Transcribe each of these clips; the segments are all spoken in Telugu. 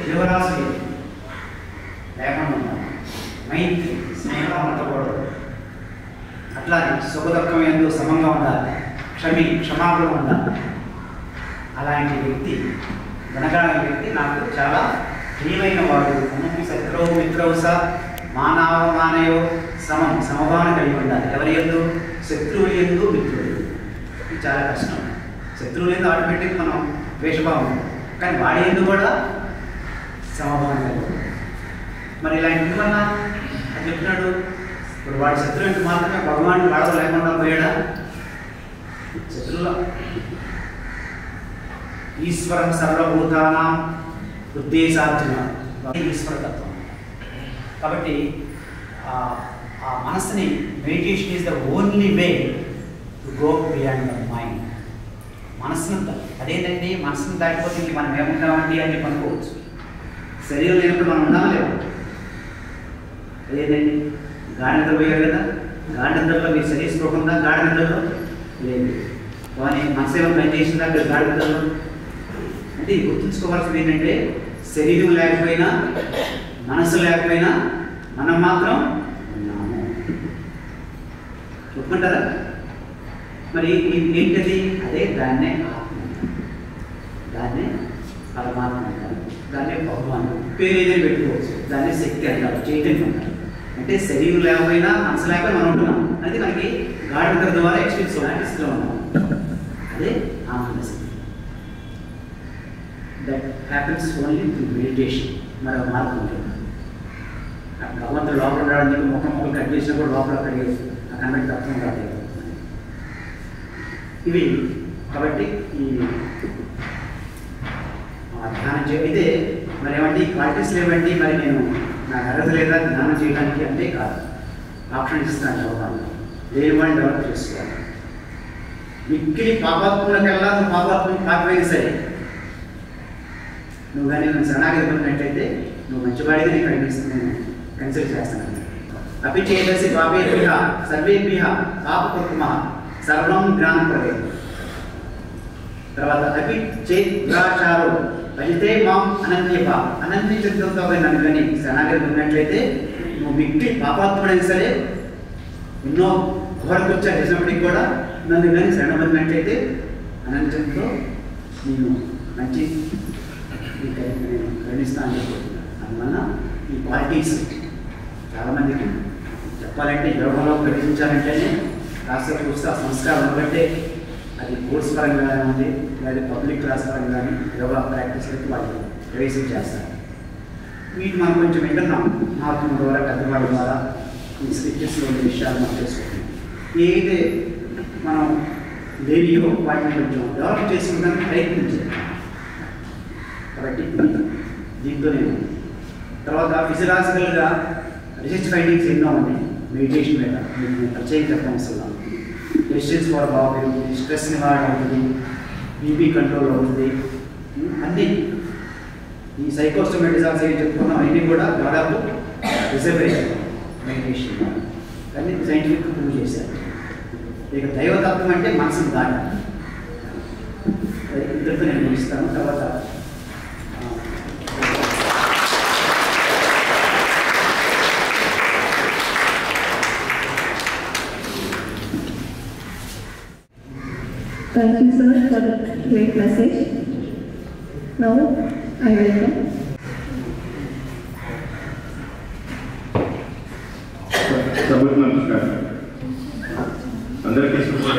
జీవరాశి లేకుండా మైత్రి స్నేహం ఉండకూడదు. అట్లాగే సుఖదుఖం ఎందు సమంగా ఉండాలి, క్షమాపణ ఉండాలి. అలాంటి వ్యక్తి, గుణగణ వ్యక్తి నాకు చాలా ప్రియమైన వాడు. శత్రువు మిత్రవు స మానవమానయో సమభావన కలిగి ఉండాలి. ఎవరి ఎందు? శత్రువులు ఎందు, మిత్రులు. ఇది చాలా కష్టం. శత్రువులు ఎందు ఆటోమేటిక్ మనం ద్వేషభావం, కానీ వాడి ఎందు కూడా సమభావన కలిగి. మరి ఇలాంటి వల్ల అని చెప్తున్నాడు. ఇప్పుడు వాడి శత్రువు ఎందు మాత్రమే భగవాన్ వాడవ లేకుండా పోయాడా? శత్రువుల ఈశ్వరం సర్వభూతానాం ఉద్దేశార్జున, ఈశ్వరతత్వం. కాబట్టి ఆ మనస్సుని meditation is the only way to go beyond the mind. మనస్సును అదేంటండి, మనస్సును దాటిపోతే ఇంక మనం ఏముంటామండి అని అనుకోవచ్చు. శరీరం లేనప్పుడు మనం ఉన్నామా లేవు? అదేంటండి, గాఢనిద్ర పోయారు కదా, గాఢనిద్రలో మీ శరీర స్పృహ ఉందా? గాఢనిద్రలో లేదు. కానీ మనసు ఏమైనా పని చేసిందా గాఢనిద్రలో? అంటే గుర్తుంచుకోవాల్సింది ఏంటంటే, శరీరం లేకపోయినా మనసు లేకపోయినా మనం మాత్రం ఉన్నాము. ఒప్పుకుంటారా? మరి ఏంటది? అదే దాన్నే ఆత్మ, దాన్నే పరమాత్మ అంటారు, దాన్నే భగవాన్ పేరు ఏదైనా పెట్టుకోవచ్చు. దాన్నే శక్తి అంటారు, చైతన్యం అంటారు. అంటే శరీరం లేకపోయినా మనసు లేకపోయినా మనం ఉంటున్నాం. అది మనకి గాఢనిద్ర ద్వారా ఎక్స్పీరియన్స్లో ఉన్నాం. అదే ఆత్మశక్తి. That happens only through meditation. మరో మార్గం ఉంటుంది. భగవంతుడు లోపల రావడానికి ముఖం కట్ చేసినా కూడా లోపల కనబడి తత్వం రాలేదు. ఇవి కాబట్టి ఈ ధ్యానం అయితే మరి ఏమంటే ఈ క్వాలిటీస్ లేవండి, మరి నేను నాకు అర్హత లేదా ధ్యానం చేయడానికి అంటే కాదు. ఆప్షన్ ఇస్తున్నాను భగవాన్. లేని వాడిని డెవలప్ చేసుకోవాలి. మిక్కిలి పాపాత్ములకల్లా నువ్వు పాపాత్మని కాకపోయినా సరే, నువ్వు కానీ నన్ను శరణాగతి పొందినట్లయితే నువ్వు మంచివాడిగా నేను నేను కన్సిడర్ చేస్తాను. అపి చేదసి పాపేభ్య సర్వేభ్య పాపకృత్మ సర్వం జ్ఞానం పడే. తర్వాత అపి చేద్రాచారో ఫలితే మాం అనంత్యప. అనంత్య చిత్రంతో నన్ను కానీ శరణాగతి పొందినట్లయితే నువ్వు మిక్కిలి పాపాత్ముడైనా సరే, ఎన్నో ఘోరకృత్యాలు చేసినప్పటికీ కూడా నన్ను కానీ శరణ పొందినట్లయితే అనంతంతో నేను మంచి నేను గణిస్తాను అనుకుంటున్నాను. అందువల్ల ఈ క్వాలిటీస్ చాలామందికి చెప్పాలంటే యోగంలో ప్రవేశించాలంటేనే కాస్త చూస్తే ఆ సంస్కారం ఉండబట్టే అది కోర్స్ పరంగా ఉంది, లేదా పబ్లిక్ క్లాస్ పరంగా కానీ యోగా ప్రాక్టీస్లకి వాళ్ళు ప్రవేశం చేస్తారు. వీటి మనం కొంచెం వింటున్నాం మహాత్ముల ద్వారా, పెద్దవాళ్ళ ద్వారా ఈ స్క్రిప్చర్స్లో ఉండే విషయాలు మనం తెలుసుకుంటున్నాం. ఏదైతే మనం లేనియో వాటిని కొంచెం డెవలప్ చేసుకుంటానికి ప్రయత్నించాలి. కాబట్టి దీంతో నేను తర్వాత ఫిజియలాజికల్గా రీసెర్చ్ ఫైండింగ్స్ ఎన్నో ఉన్నాయి మెడిటేషన్ మీద. నేను ప్రత్యేక చెప్పవలసిన మెడిటేషన్స్ కూడా బాగుంటుంది, స్ట్రెస్ నివారణ అవుతుంది, బీపీ కంట్రోల్ అవుతుంది. అన్నీ ఈ సైకోస్టోమెటిజాల్స్ ఏం చెప్పుకున్నాం అవన్నీ కూడా దాదాపు రిజర్వేషన్ మెడిటేషన్ అన్నీ సైంటిఫిక్ ప్రూవ్ చేశారు. ఇక దైవతత్వం అంటే మనసును దాటి. ఇద్దరితో నేను ముగిస్తాను. తర్వాత Thank you, sir, for the great message. Now, I welcome. सबको नमस्कार. अंदर की सुबह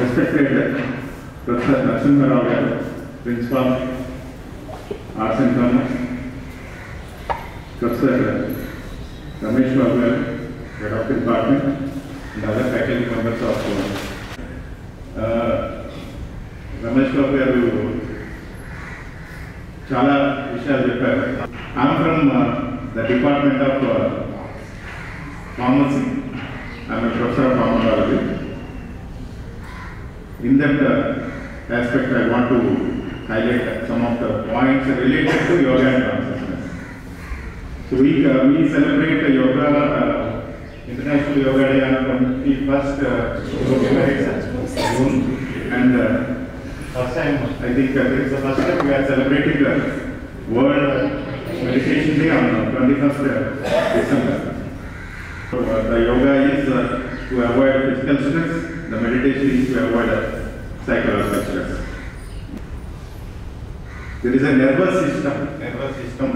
respected Professor Narasimha Rao garu, Principal, Arts and Commerce, Professor Ramesh Babu garu, Head of Department, and other faculty members of Ramesh Babu garu చాలా విషయాలు చెప్పారు. I'm from the department of pharmacy. I'm professor of pharmacology. In that aspect I want to highlight some of the points related to yoga and consciousness. So we celebrate yoga, International Yoga Day on 21st June, and first time, I think this is the first time we are celebrating the World Meditation Day on 21st December. So the yoga is to avoid physical stress, the meditation is to avoid psychological stress. There is a nervous system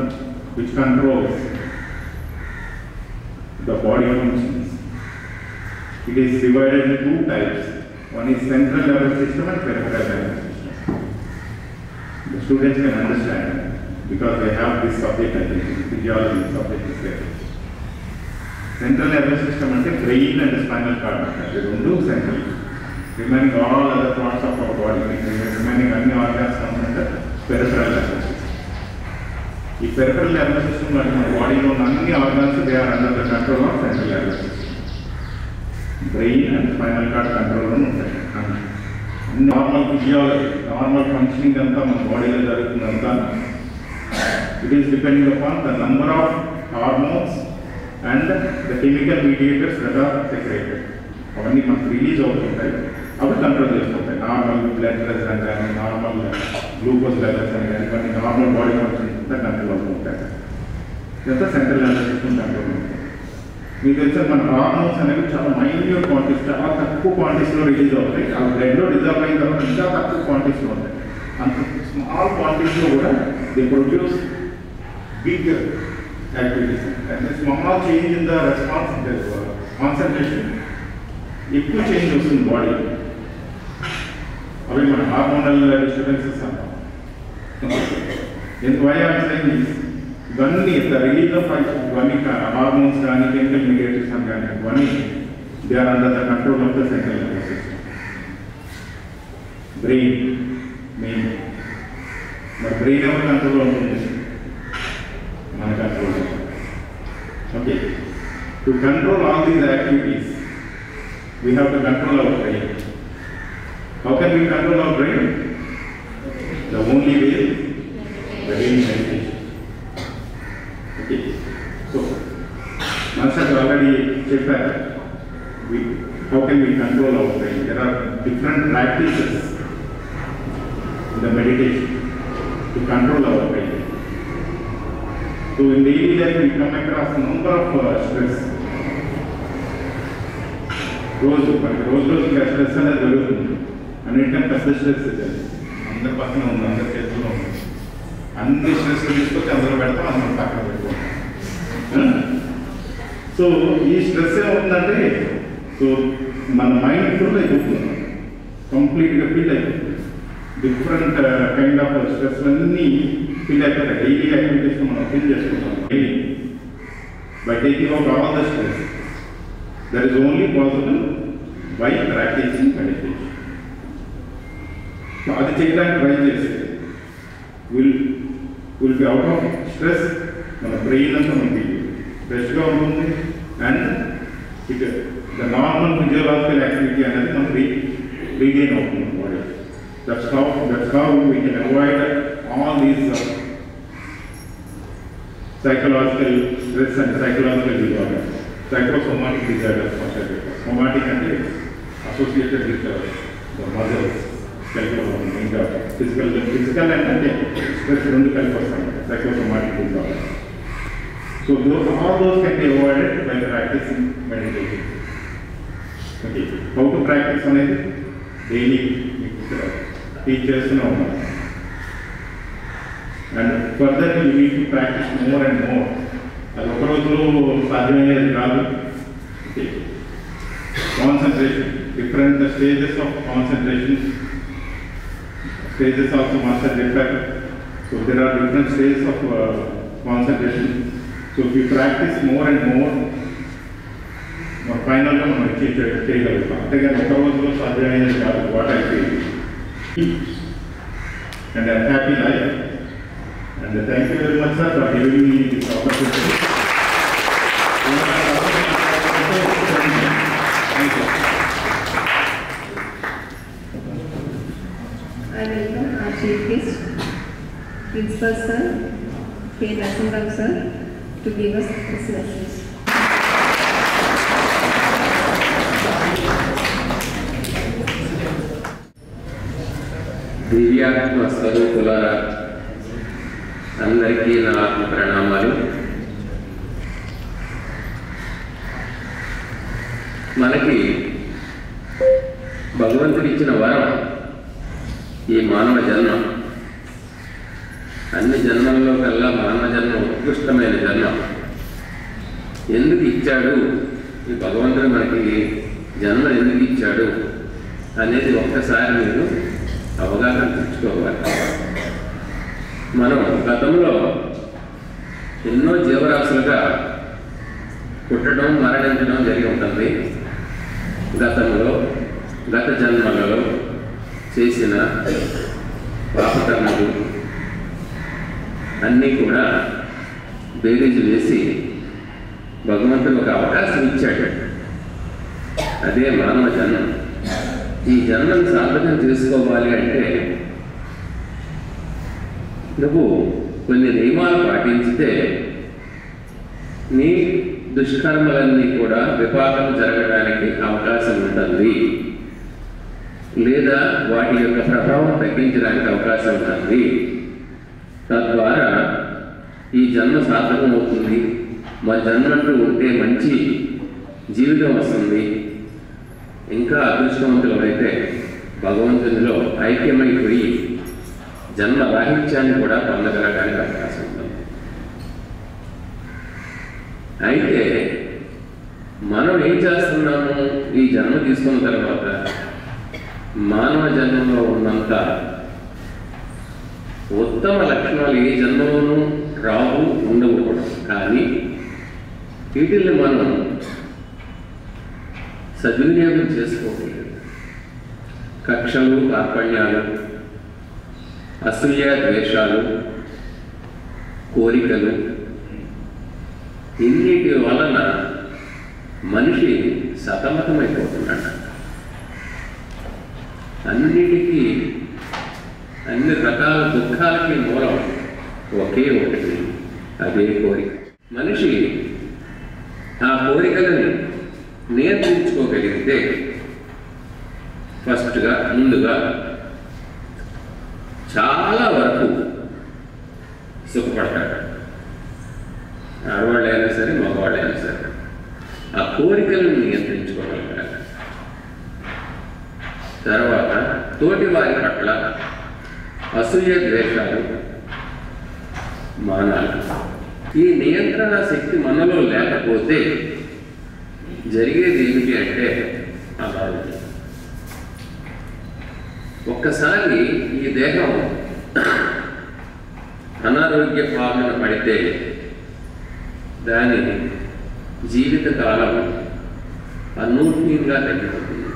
which controls the body functions. It is divided into two types. One is central nervous system and peripheral nervous system. The students can understand because they have this subject, I think, physiology subject is there. Central nervous system అంటే brain and spinal cord అంటే రెండు central. Remaining all other parts of our body, remaining అన్ని organs అంటే peripheral nervous system. ఈ peripheral nervous system అంటే మన బాడీలో ఉన్న అన్ని organs they are under the control of central nervous system. Brain and spinal cord control ఉంటాయి. నార్మల్ ఫిజియాలజీ, నార్మల్ ఫంక్షనింగ్ అంతా మన బాడీలో జరుగుతుందంతా it is depending upon the number of hormones and the chemical mediators that are secreted. అవన్నీ మనకు రిలీజ్ అవుతుంటాయి, అవి కంట్రోల్ చేసుకుంటాయి. నార్మల్ బ్లడ్ ప్రెషర్ అని కానీ, నార్మల్ గ్లూకోజ్ లెవెల్స్ అని కానీ, ఇవన్నీ నార్మల్ బాడీ ఫంక్షన్స్ అంతా కంట్రోల్ అవుతుంటాయి. ఇదంతా సెంట్రల్ నర్వస్ సిస్టమ్ కంట్రోల్ ఉంటుంది. మీకు తెలుసా మన హార్మోన్స్ అనేవి చాలా మైన్యూట్ క్వాంటిటీస్, చాలా తక్కువ క్వాంటిటీస్లో రిలీజ్ అవుతాయి. ఆ బ్లడ్లో డిజాల్వ్ అయిన తర్వాత ఇంకా తక్కువ క్వాంటిటీస్లో ఉంటాయి. అంత స్మాల్ క్వాంటిటీస్లో కూడా they produce big activities. And small change in the response concentration, ఎక్కువ చేంజ్ వస్తుంది బాడీ. అవి మన హార్మోనల్ డిస్టర్బెన్సెస్ అంటాం. వై ఆర్ సేయింగ్ ఇవన్నీ రిలీజ్ ఆఫ్ ఇవన్నీ హార్మోన్స్ కానీ, కెమికల్ మీడియేటర్స్ అని కానీ, ఇవన్నీ they are under the control of the central nervous system. Brain main. మరి బ్రెయిన్ ఎవరి కంట్రోల్లో ఉంటుంది? మన control. Okay, to control all these activities we have to control our brain. How can we control our brain? The only way is brain meditation. Okay, so Mansur already said that how can we control our brain? There are different practices in the meditation to control our brain. So in daily life we come across a number of stress. రోజు ఇంకా స్ట్రెస్ అనేది జరుగుతుంది. అన్నిటికంటే పెద్ద స్ట్రెస్ ఇది. అందరి పక్కన ఉంది, అందరి చేతుల్లో ఉంది. అన్ని స్ట్రెస్ తీసుకొచ్చి అందరూ పెడతాం, అందరం పక్కన పెట్టుకుంటాం. సో ఈ స్ట్రెస్ ఏమవుతుందంటే, సో మన మైండ్ ఫుల్ అయిపోతుంది, కంప్లీట్గా ఫీల్ అయిపోతుంది. డిఫరెంట్ కైండ్ ఆఫ్ స్ట్రెస్ అన్నీ ఫీల్ అయిపోతాయి. డైలీ యాక్టివిటీస్ మనం ఫీల్ చేసుకుంటాం. Daily by taking out all the stress. That is only possible by practicing meditation. So, అది చేయడానికి ట్రై చేస్తే will be out of stress. మన బ్రెయిన్ అంతా మనకి ఫ్రెష్గా ఉంటుంది. And it the normal physiological activity అనేది మనకి రీగెయిన్ అవుతుంది body. That's how we can avoid all these psychological stress and psychological disorder. Psychosomatic disorders, somatic and associated with the muscles, physical and stress psychosomatic disorder. So all those can be avoided by practicing meditation. Okay, how to practice on it? Daily teachers know. And further you need to practice more and more. Concentration, different stages of concentration, stages also master differ. So there are different stages of concentration. So if you practice more and more finally we will take what I feel. And a happy life. And thank you very much, sir, for giving me this opportunity. Thank you. I welcome our chief guest, Principal Sir, K. Nasingram Sir, to give us this message. దివ్యాత్మ స్వరూపులారా, అందరికీ నా ఆత్మ ప్రణామాలు. మనకి భగవంతుడిచ్చిన వరం ఈ మానవ జన్మ. అన్ని జన్మల్లో కల్లా మానవ జన్మ ఉత్కృష్టమైన జన్మ. ఎందుకు ఇచ్చాడు ఈ భగవంతుడు మనకి జన్మ ఎందుకు ఇచ్చాడు అనేది ఒక్కసారి మీరు అవగాహన తెచ్చుకోవాలి. మనం గతంలో ఎన్నో జీవరాశులుగా పుట్టడం మరణించడం జరిగి ఉంటుంది. గతంలో గత జన్మలలో చేసిన పాపకర్మలు అన్నీ కూడా బేరీజు వేసి భగవంతుడు ఒక అవకాశం ఇచ్చాడు. అదే మానవ జన్మ. ఈ జన్మను సార్థకం చేసుకోవాలి అంటే నువ్వు కొన్ని నియమాలు పాటించితే నీ దుష్కర్మలన్నీ కూడా విపాకం జరగడానికి అవకాశం ఉంటుంది, లేదా వాటి యొక్క ప్రభావం తగ్గించడానికి అవకాశం ఉంటుంది. తద్వారా ఈ జన్మ సార్థకం అవుతుంది. మా జన్మంటూ ఉంటే మంచి జీవితం వస్తుంది. ఇంకా అదృష్టవంతులు అయితే భగవంతునిలో ఐక్యమైపోయి జన్మ రాహిత్యాన్ని కూడా పొందగలడానికి అవకాశం ఉంటుంది. అయితే మనం ఏం చేస్తున్నాము? ఈ జన్మ తీసుకున్న తర్వాత మానవ జన్మలో ఉన్నంత ఉత్తమ లక్షణాలు ఏ జన్మలోనూ రావు, ఉండవు కూడా. కానీ వీటిల్ని మనం సద్వినియోగం చేసుకోలేదు. కక్షలు, కార్పణ్యాలు, అసూయ, ద్వేషాలు, కోరికలు, ఇన్నిటి వలన మనిషి సతమతమైపోతున్నాడు. అన్నిటికీ, అన్ని రకాల దుఃఖాలకి మూలం ఒకే ఒకటి, అదే కోరిక. మనిషి ఆ కోరికలని నియంత్రించుకోగలిగితే ముందుగా చాలా వరకు సుఖపడతాడు. ఆడవాళ్ళైనా సరే, మగవాళ్ళైనా సరే ఆ కోరికలను నియంత్రించుకోగలుగుతాడు. తర్వాత తోటి వారి పట్ల అసూయ, ద్వేషాలు మానాలి. ఈ నియంత్రణ శక్తి మనలో లేకపోతే జరిగేది ఏమిటి అంటే అనారోగ్యం. ఒక్కసారి ఈ దేహం అనారోగ్య పాలన పడితే దాని జీవితకాలం అనూహ్యంగా తగ్గిపోతుంది.